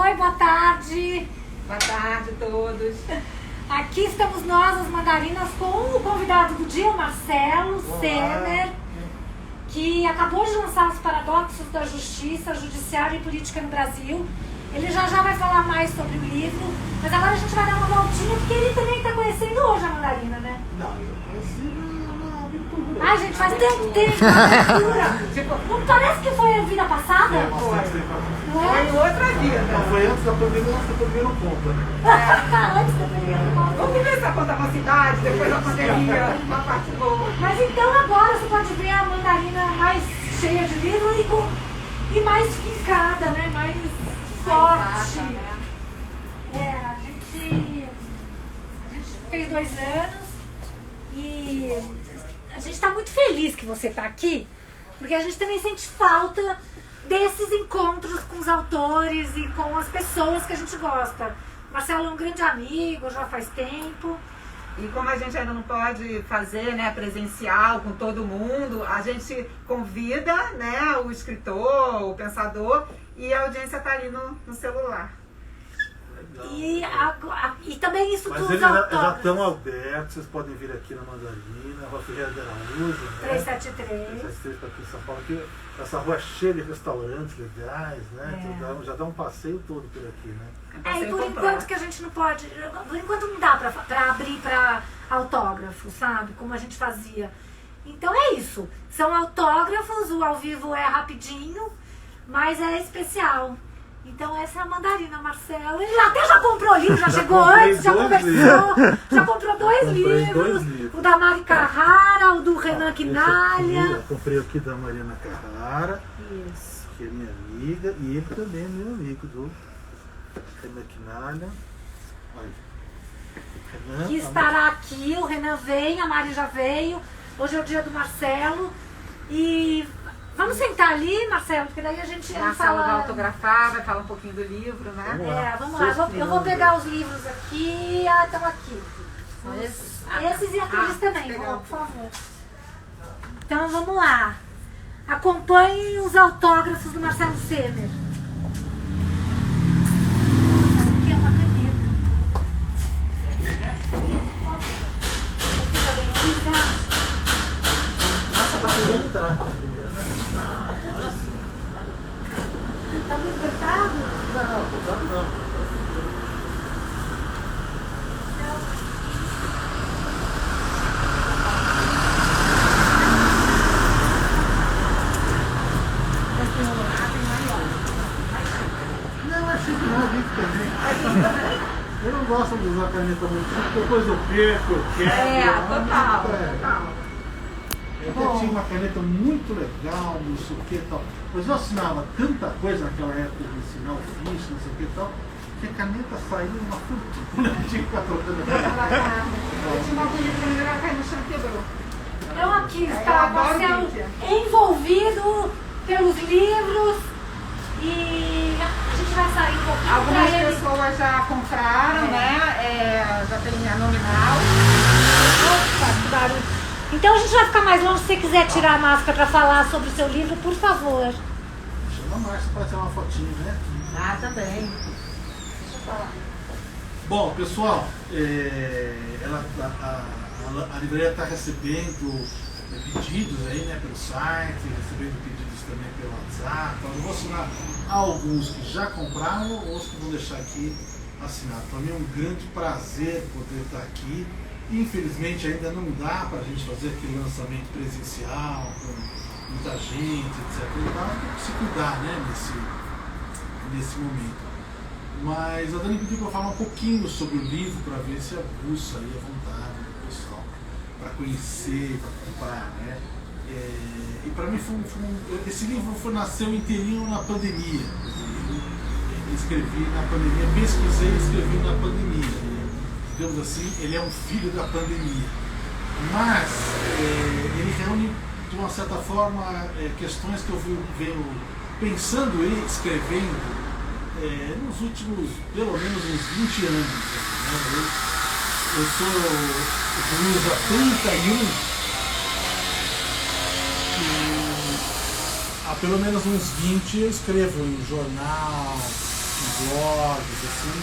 Oi, boa tarde. Boa tarde a todos. Aqui estamos nós, as mandarinas, com o convidado do dia, o Marcelo Semer, que acabou de lançar Os Paradoxos da Justiça, Judiciário e Política no Brasil. Ele já vai falar mais sobre o livro, mas agora a gente vai dar uma voltinha, porque ele também está conhecendo hoje a mandarina, né? Não, eu conheci na abertura. Ai, gente, faz tanto tempo na abertura. Não parece que foi a vida passada? É, bastante tempo. Não Foi é? em outra vida. Não, foi antes da pandemia, nossa, a pandemia não conta, né? Antes da pandemia. Vamos começar a contar uma cidade, depois da pandemia, uma parte boa. Mas então agora você pode ver a mandarina mais cheia de livro e mais fincada, né? Mais forte. A gente fez 2 anos e a gente está muito feliz que você está aqui, porque a gente também sente falta desses encontros com os autores e com as pessoas que a gente gosta. Marcelo é um grande amigo, já faz tempo. E como a gente ainda não pode fazer, né, presencial com todo mundo, a gente convida, né, o escritor, o pensador, e a audiência está ali no celular. E também isso Mas dos eles já autógrafos. estão abertos, vocês podem vir aqui na Mandarina, Rua Ferreira de Araújo, né? 373. 373 para aqui em São Paulo. Aqui, essa rua é cheia de restaurantes legais, né? Então, já dá um passeio todo por aqui, né? E por enquanto que a gente não pode, por enquanto não dá pra abrir pra autógrafo, sabe? Como a gente fazia. Então é isso. São autógrafos, o ao vivo é rapidinho, mas é especial. Então essa é a mandarina, Marcelo. Ele até já comprou livro, já chegou antes, já conversou, já comprou 2 livros. O da Mari Carrara, o do Renan Quinalha. Eu comprei aqui da Mariana Carrara, Isso. que é minha amiga, e ele também é meu amigo, do Renan Quinalha. Olha. Renan, Que estará aqui, o Renan vem, a Mari já veio. Hoje é o dia do Marcelo. E vamos sentar ali, Marcelo, porque daí a gente Marcelo fala. vai autografar, vai falar um pouquinho do livro, né? Vamos lá. Eu vou pegar os livros aqui. Estão aqui. Esses e aqueles também, por favor. Então vamos lá. Acompanhem os autógrafos do Marcelo Semer. Aqui é uma caneta. nossa, tá querendo entrar. Tá muito apertado? Não. Não, achei que não, vi também. Eu não gosto de usar caneta muito, depois eu perco, eu quero. Total. Eu até tinha uma caneta muito legal, não sei o que e tal. Mas eu assinava tanta coisa naquela época de ensinar ofício, não sei o que e tal, que a caneta saiu uma fortuna. Eu tinha que ficar trocando a caneta. Eu tinha uma bonita que ela caiu no chão e quebrou. Então aqui está o Marcelo envolvido pelos livros e a gente vai sair um pouquinho. Algumas pra ele. pessoas já compraram, né? Já tem a nominal. Opa, que barulho. Então a gente vai ficar mais longe. Se você quiser tirar a máscara para falar sobre o seu livro, por favor. Chama a Márcia para tirar uma fotinho, né? Também. Deixa eu falar. Bom, pessoal, a livraria está recebendo pedidos aí, né, pelo site, recebendo pedidos também pelo WhatsApp. Então, eu vou assinar alguns que já compraram ou os que vão deixar aqui assinado. Para mim é um grande prazer poder estar aqui. Infelizmente ainda não dá para a gente fazer aquele lançamento presencial com muita gente, etc. Então tem que se cuidar, né, nesse momento. Mas a Dani pediu para falar um pouquinho sobre o livro, para ver se aguça aí a vontade do pessoal, para conhecer, para comprar, né? E para mim esse livro nasceu inteirinho na pandemia. Eu escrevi na pandemia, pesquisei e escrevi na pandemia. Digamos assim, ele é um filho da pandemia. Mas ele reúne, de uma certa forma, questões que eu venho pensando e escrevendo nos últimos, pelo menos uns 20 anos. Né? Eu sou juiz há 31 e há pelo menos uns 20 eu escrevo em jornal, em blogs, assim,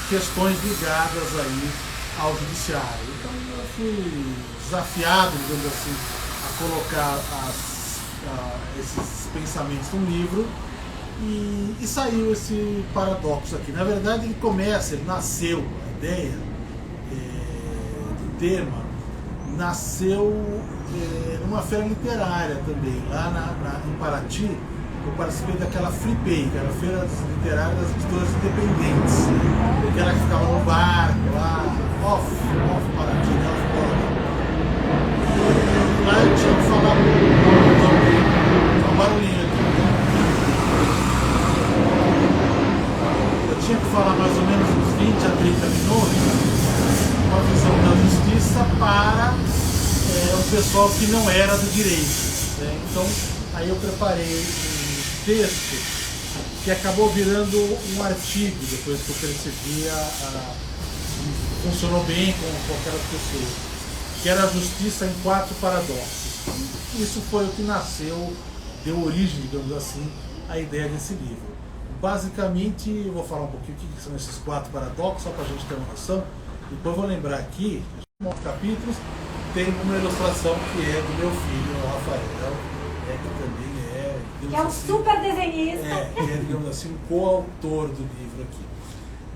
questões ligadas aí ao judiciário. Então eu fui desafiado, digamos assim, a colocar esses pensamentos num livro e saiu esse paradoxo aqui. Na verdade ele nasceu, a ideia do tema nasceu numa feira literária também, lá em Paraty. Eu participei daquela FLIPEI, que era a Feira Literária das Editoras Independentes, aquela que ficava no barco lá, off Paraty, né, off Paraty. E lá eu tinha que falar um barulhinho aqui. Eu tinha que falar mais ou menos uns 20 a 30 minutos, uma visão da justiça para o pessoal que não era do direito, né? Então, aí eu preparei texto que acabou virando um artigo depois que eu percebi funcionou bem com aquelas pessoas, que era a Justiça em 4 Paradoxos. Isso foi o que nasceu, deu origem, digamos assim, à ideia desse livro. Basicamente, eu vou falar um pouquinho o que são esses 4 paradoxos, só para a gente ter uma noção. Depois eu vou lembrar aqui, nos capítulos, tem uma ilustração que é do meu filho, o Rafael, que também que é um super desenhista. Que é, digamos assim, um coautor do livro aqui.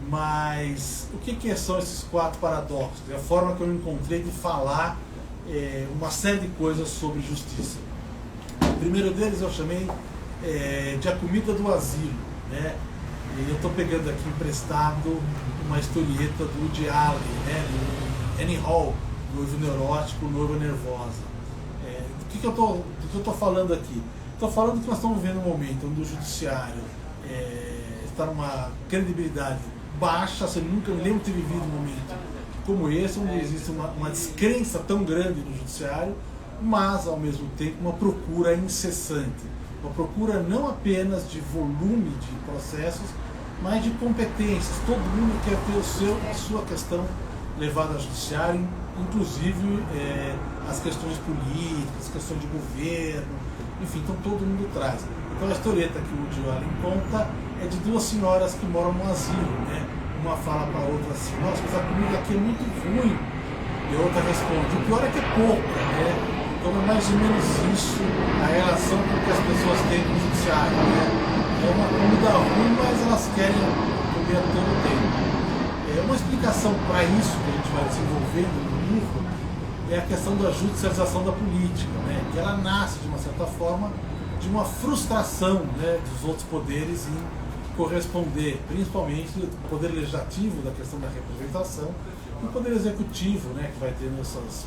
Mas o que são esses 4 paradoxos? É a forma que eu encontrei de falar uma série de coisas sobre justiça. O primeiro deles eu chamei de A Comida do Asilo, né? E eu estou pegando aqui emprestado uma historieta do Woody Allen, né? Do Annie Hall, Noivo Neurótico, Noiva Nervosa. Do que eu estou falando aqui? Estou falando que nós estamos vivendo um momento onde o judiciário está numa credibilidade baixa. Você nunca lembro de ter vivido um momento como esse, onde existe uma descrença tão grande no judiciário, mas ao mesmo tempo uma procura incessante. Uma procura não apenas de volume de processos, mas de competências. Todo mundo quer ter a sua questão levada ao judiciário, inclusive as questões políticas, as questões de governo, enfim, então todo mundo traz. Então a historieta que o Woody Allen conta é de 2 senhoras que moram no asilo, né? Uma fala para a outra assim: nossa, mas a comida aqui é muito ruim. E a outra responde: o pior é que é pouca, né? Então é mais ou menos isso a relação que as pessoas têm com o judiciário, né? É uma comida ruim, mas elas querem comer a todo tempo. Uma explicação para isso que a gente vai desenvolvendo no livro é a questão da judicialização da política, né? Que ela nasce, de uma certa forma, de uma frustração, né, dos outros poderes em corresponder, principalmente o poder legislativo, da questão da representação, e o poder executivo, né, que vai ter essas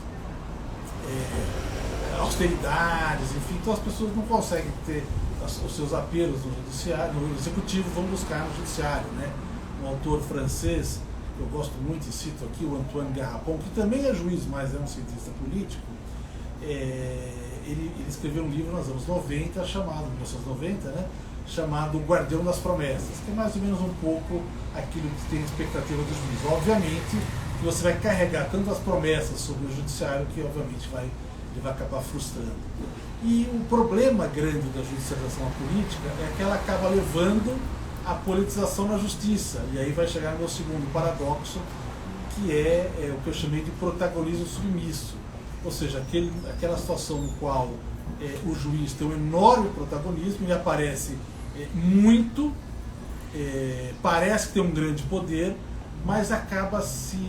austeridades, enfim. Então as pessoas não conseguem ter os seus apelos no judiciário, no executivo, vão buscar no judiciário, né? Um autor francês que eu gosto muito e cito aqui, o Antoine Garrapon, que também é juiz, mas é um cientista político. Ele escreveu um livro nos anos 90, chamado, 1990, né, chamado O Guardião das Promessas, que é mais ou menos um pouco aquilo que tem expectativa do juiz. Obviamente que você vai carregar tantas promessas sobre o judiciário que obviamente ele vai acabar frustrando. E o problema grande da judicialização à política é que ela acaba levando a politização na justiça. E aí vai chegar no meu segundo paradoxo, que é o que eu chamei de protagonismo submisso. Ou seja, aquela situação no qual o juiz tem um enorme protagonismo, ele aparece muito, parece que tem um grande poder, mas acaba se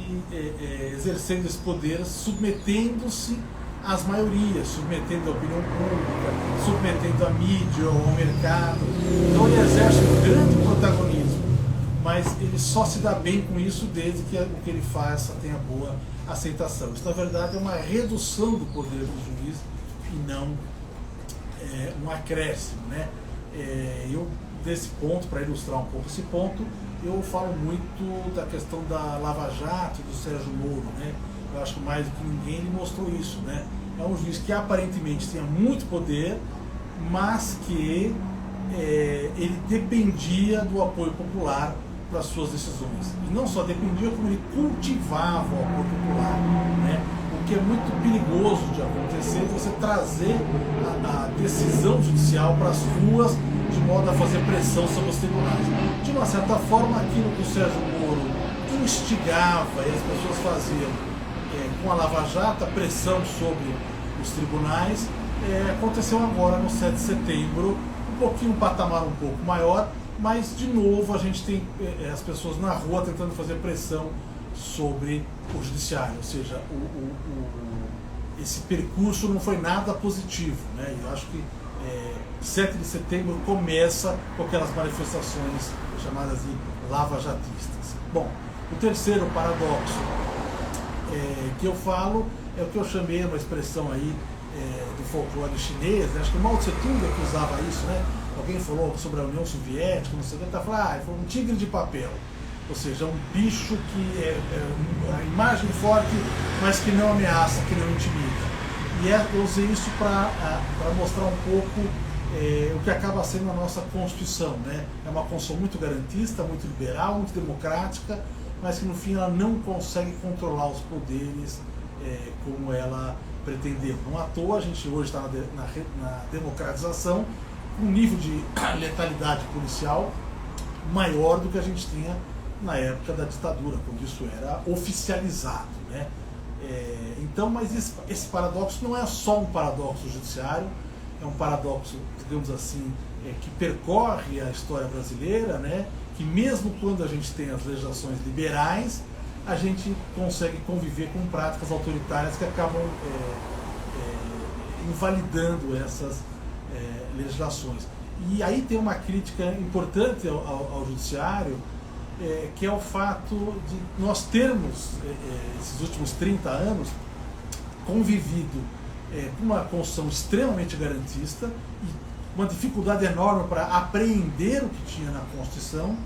exercendo esse poder submetendo-se às maiorias, submetendo a opinião pública, submetendo a mídia ou ao mercado. Então ele exerce um grande protagonismo, mas ele só se dá bem com isso desde que o que ele faça tenha boa aceitação. Isso, na verdade, é uma redução do poder do juiz e não um acréscimo, né? Eu, desse ponto, para ilustrar um pouco esse ponto, eu falo muito da questão da Lava Jato e do Sérgio Moro, né? Eu acho que mais do que ninguém ele mostrou isso, né? É um juiz que aparentemente tinha muito poder, mas que ele dependia do apoio popular para as suas decisões. E não só dependia, como ele cultivava o apoio popular, né? O que é muito perigoso de acontecer, você trazer a decisão judicial para as ruas de modo a fazer pressão sobre os tribunais. De uma certa forma, aquilo que o Sérgio Moro instigava e as pessoas faziam com a Lava Jato, a pressão sobre os tribunais, aconteceu agora no 7 de setembro, um patamar um pouco maior, mas de novo a gente tem as pessoas na rua tentando fazer pressão sobre o judiciário, ou seja, esse percurso não foi nada positivo, né? Eu acho que 7 de setembro começa com aquelas manifestações chamadas de lava-jatistas. Bom, o terceiro paradoxo que eu falo é o que eu chamei, uma expressão aí do folclore chinês, né? Acho que o Mao Tse-tung que usava isso, né? Alguém falou sobre a União Soviética, não sei o que, tá falando, foi um tigre de papel, ou seja, um bicho que é a imagem forte, mas que não ameaça, que não intimida. E eu usei isso para mostrar um pouco o que acaba sendo a nossa Constituição, né? É uma Constituição muito garantista, muito liberal, muito democrática, mas que no fim ela não consegue controlar os poderes como ela pretendeu. Não à toa a gente hoje está na democratização com um nível de letalidade policial maior do que a gente tinha na época da ditadura, quando isso era oficializado, né? Então, mas esse paradoxo não é só um paradoxo judiciário, é um paradoxo, digamos assim, que percorre a história brasileira, né? Que mesmo quando a gente tem as legislações liberais, a gente consegue conviver com práticas autoritárias que acabam invalidando essas legislações. E aí tem uma crítica importante ao judiciário, que é o fato de nós termos, esses últimos 30 anos, convivido com uma Constituição extremamente garantista e uma dificuldade enorme para apreender o que tinha na Constituição,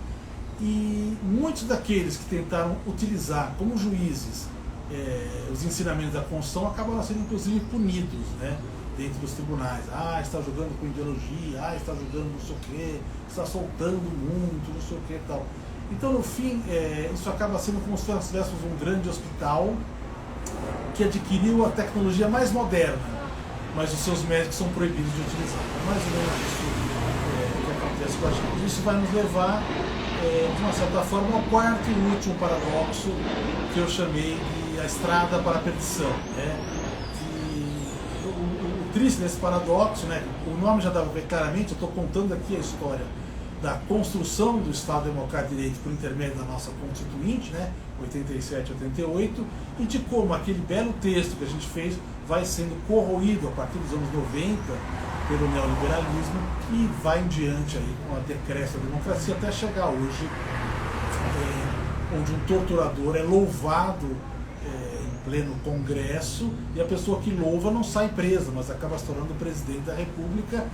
e muitos daqueles que tentaram utilizar como juízes os ensinamentos da Constituição acabaram sendo inclusive punidos, né, dentro dos tribunais. Está jogando com ideologia, está jogando não sei o quê, está soltando muito, não sei o que e tal. Então, no fim, isso acaba sendo como se nós tivéssemos um grande hospital que adquiriu a tecnologia mais moderna, mas os seus médicos são proibidos de utilizar. É mais ou menos isso que acontece com a gente. Isso vai nos levar, de uma certa forma, ao quarto e último paradoxo, que eu chamei de a estrada para a perdição, né? O triste desse paradoxo, né? O nome já dá para ver claramente, eu estou contando aqui a história da construção do Estado Democrático de Direito por intermédio da nossa Constituinte, né, 87 e 88, e de como aquele belo texto que a gente fez vai sendo corroído a partir dos anos 90 pelo neoliberalismo e vai em diante aí com a decréscimo da democracia até chegar hoje, onde um torturador é louvado em pleno Congresso e a pessoa que louva não sai presa, mas acaba se tornando o presidente da República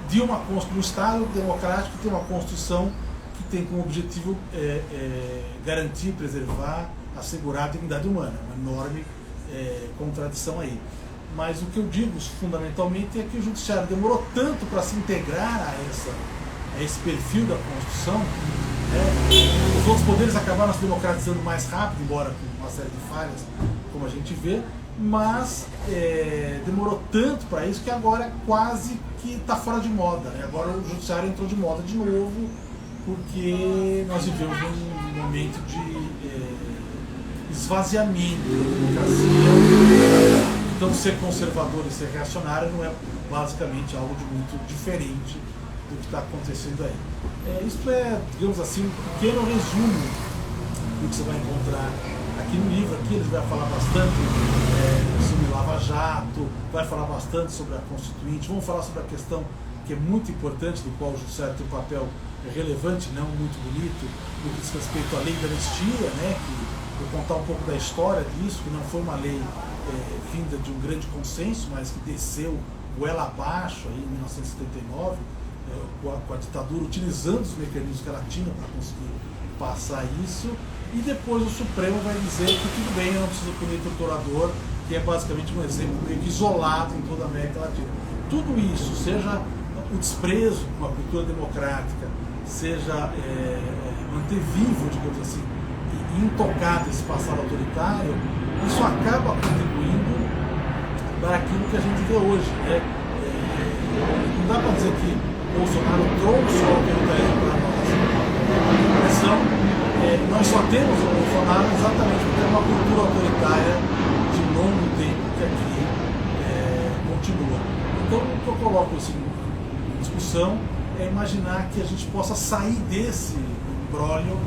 de um Estado democrático que tem uma Constituição que tem como objetivo garantir, preservar, assegurar a dignidade humana. Uma enorme contradição aí. Mas o que eu digo fundamentalmente é que o Judiciário demorou tanto para se integrar a esse perfil da Constituição. Os outros poderes acabaram se democratizando mais rápido, embora com uma série de falhas, como a gente vê, mas demorou tanto para isso que agora quase que está fora de moda, né? Agora o judiciário entrou de moda de novo, porque nós vivemos um momento de esvaziamento da democracia. Então ser conservador e ser reacionário não é basicamente algo de muito diferente do que está acontecendo aí. Isso é, digamos assim, um pequeno resumo do que você vai encontrar aqui no livro. Aqui ele vai falar bastante sobre Lava Jato, vai falar bastante sobre a Constituinte, vamos falar sobre a questão que é muito importante, do qual o Judiciário tem um papel relevante, não muito bonito, no que diz respeito à lei da anistia, né, que vou contar um pouco da história disso, que não foi uma lei vinda de um grande consenso, mas que desceu goela abaixo aí, em 1979, com a ditadura utilizando os mecanismos que ela tinha para conseguir passar isso. E depois o Supremo vai dizer que tudo bem, eu não preciso punir torturador, que é basicamente um exemplo meio que isolado em toda a América Latina. Tudo isso, seja o desprezo com a cultura democrática, seja manter vivo, digamos assim, e intocado esse passado autoritário, isso acaba contribuindo para aquilo que a gente vê hoje, né? Não dá para dizer que Bolsonaro trouxe o autoritarismo para nós. A impressão nós só temos o Bolsonaro exatamente porque é uma cultura autoritária de longo tempo que aqui continua. Então, o que eu coloco assim, em discussão é imaginar que a gente possa sair desse imbróglio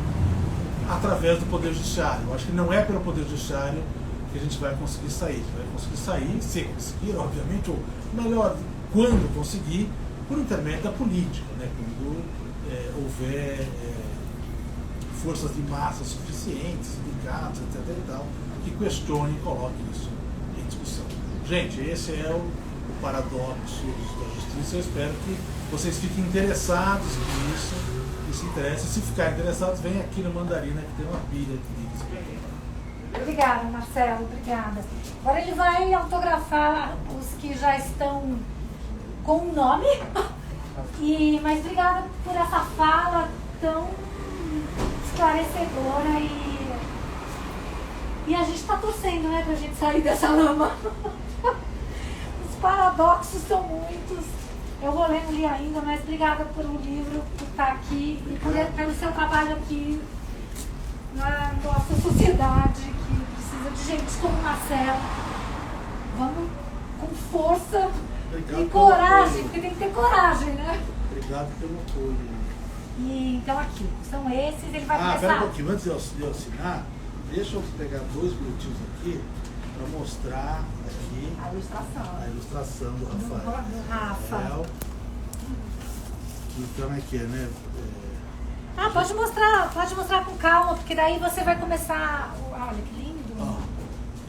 através do Poder Judiciário. Eu acho que não é pelo Poder Judiciário que a gente vai conseguir sair. A gente vai conseguir sair, se conseguir, obviamente, ou melhor, quando conseguir, por intermédio da política, né? Quando houver forças de massa suficientes, sindicatos, etc. e tal, que questionem e coloquem isso em discussão. Gente, esse é o paradoxo da justiça. Eu espero que vocês fiquem interessados nisso e se interessem. Se ficarem interessados, vem aqui no Mandarina que tem uma pilha de Obrigada, Marcelo, obrigada. Agora ele vai autografar os que já estão com o nome. Mas obrigada por essa fala tão esclarecedora e a gente está torcendo, né, pra gente sair dessa lama. Os paradoxos são muitos. Eu vou ler, não li ainda, mas obrigada pelo livro, por estar aqui e pelo seu trabalho aqui na nossa sociedade, que precisa de gente como Marcelo. Vamos com força e coragem, porque tem que ter coragem, né? Obrigado pelo apoio. E então aqui, são esses, ele vai começar. Pera um pouquinho, antes de eu assinar, deixa eu pegar 2 minutinhos aqui para mostrar aqui a ilustração do Rafael. Rafa. Então é que é, né? Pode mostrar com calma, porque daí você vai começar. Olha que lindo.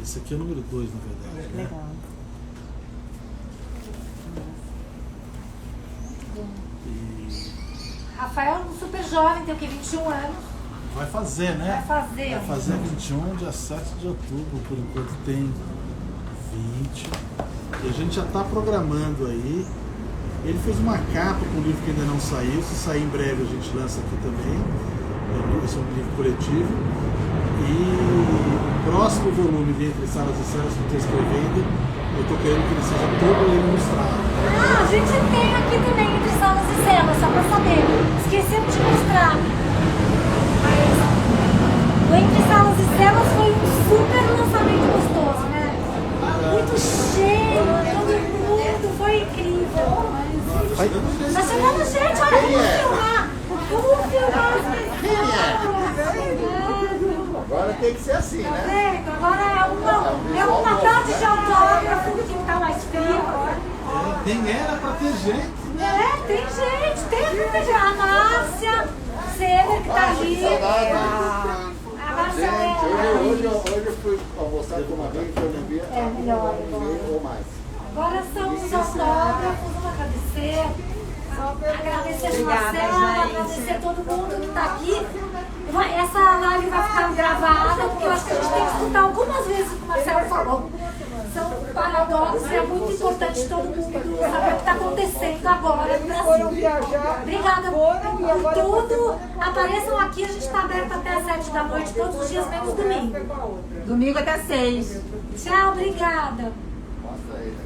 Esse aqui é o número 2, na verdade. Né? Legal. Rafael, um super jovem, tem o quê? 21 anos. Vai fazer, né? Vai fazer 21, dia 7 de outubro, por enquanto tem 20. E a gente já está programando aí. Ele fez uma capa com um livro que ainda não saiu. Se sair em breve a gente lança aqui também. Esse é um livro coletivo. E o próximo volume de Entre Salas e Celas que eu estou escrevendo, eu estou querendo que ele seja todo ele ilustrado. A gente tem aqui também Entre Salas e Celas, só para saber. Esquecemos de mostrar. Mas o Entre Salas e Celas foi um super lançamento gostoso, né? Muito cheio, todo mundo, foi incrível. Tá chegando gente, olha, vamos filmar. Vamos filmar as pessoas. Agora tem que ser assim, Tá né? vendo? Agora é uma tarde de autógrafo, que tá mais frio agora. Era para ter gente. Tem gente, tem a Márcia Sever que tá ali. A Márcia Gente, hoje eu fui almoçar com uma amiga que eu não via há melhor. ou mais. Agora são os autógrafos, vamos agradecer. Agradecer o Marcelo, agradecer todo mundo que está aqui. Essa live vai ficar gravada, porque eu acho que a gente tem que escutar algumas vezes o que o Marcelo falou. São paradoxos, é muito importante todo mundo saber o que está acontecendo agora no Brasil. Obrigada por tudo. Apareçam aqui, a gente está aberto até às 7 da noite, todos os dias, menos domingo. Domingo até 6. Tchau, obrigada. Mostra aí, né?